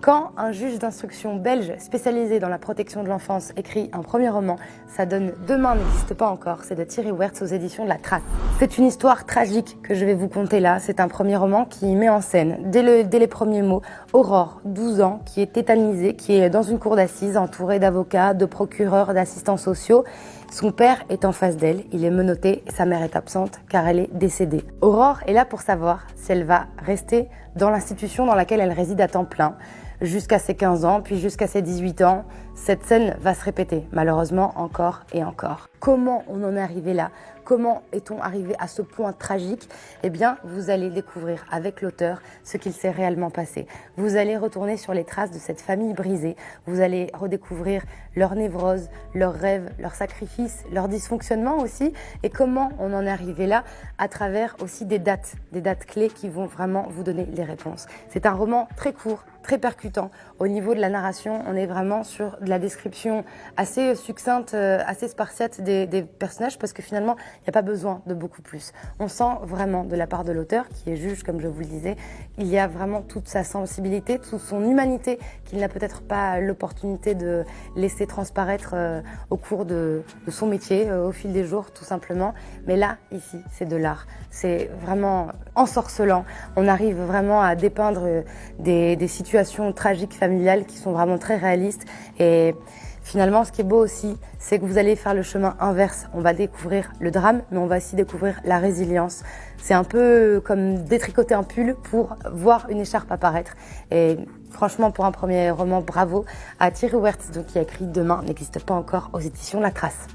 Quand un juge d'instruction belge spécialisé dans la protection de l'enfance écrit un premier roman, ça donne Demain n'existe pas encore, c'est de Thierry Wertz aux éditions de La Trace. C'est une histoire tragique que je vais vous conter là, c'est un premier roman qui met en scène, dès les premiers mots, Aurore, 12 ans, qui est tétanisée, qui est dans une cour d'assises entourée d'avocats, de procureurs, d'assistants sociaux. Son père est en face d'elle, il est menotté et sa mère est absente car elle est décédée. Aurore est là pour savoir si elle va rester dans l'institution dans laquelle elle réside à temps plein, jusqu'à ses 15 ans, puis jusqu'à ses 18 ans. Cette scène va se répéter, malheureusement, encore et encore. Comment on en est arrivé là? Comment est-on arrivé à ce point tragique? Eh bien, vous allez découvrir avec l'auteur ce qu'il s'est réellement passé. Vous allez retourner sur les traces de cette famille brisée. Vous allez redécouvrir leurs névroses, leurs rêves, leurs sacrifices, leurs dysfonctionnements aussi, et comment on en est arrivé là à travers aussi des dates clés qui vont vraiment vous donner les réponses. C'est un roman très court, très percutant. Au niveau de la narration, on est vraiment sur de la description assez succincte, assez spartiate des personnages, parce que finalement, il n'y a pas besoin de beaucoup plus. On sent vraiment de la part de l'auteur, qui est juge, comme je vous le disais, il y a vraiment toute sa sensibilité, toute son humanité, qu'il n'a peut-être pas l'opportunité de laisser transparaître au cours de son métier, au fil des jours, tout simplement. Mais là, ici, c'est de l'art. C'est vraiment ensorcelant. On arrive vraiment à dépeindre des situations tragiques familiales qui sont vraiment très réalistes. Et finalement, ce qui est beau aussi, c'est que vous allez faire le chemin inverse. On va découvrir le drame, mais on va aussi découvrir la résilience. C'est un peu comme détricoter un pull pour voir une écharpe apparaître. Et franchement, pour un premier roman, bravo à Thierry Wertz, donc, qui a écrit Demain n'existe pas encore aux éditions La Trace.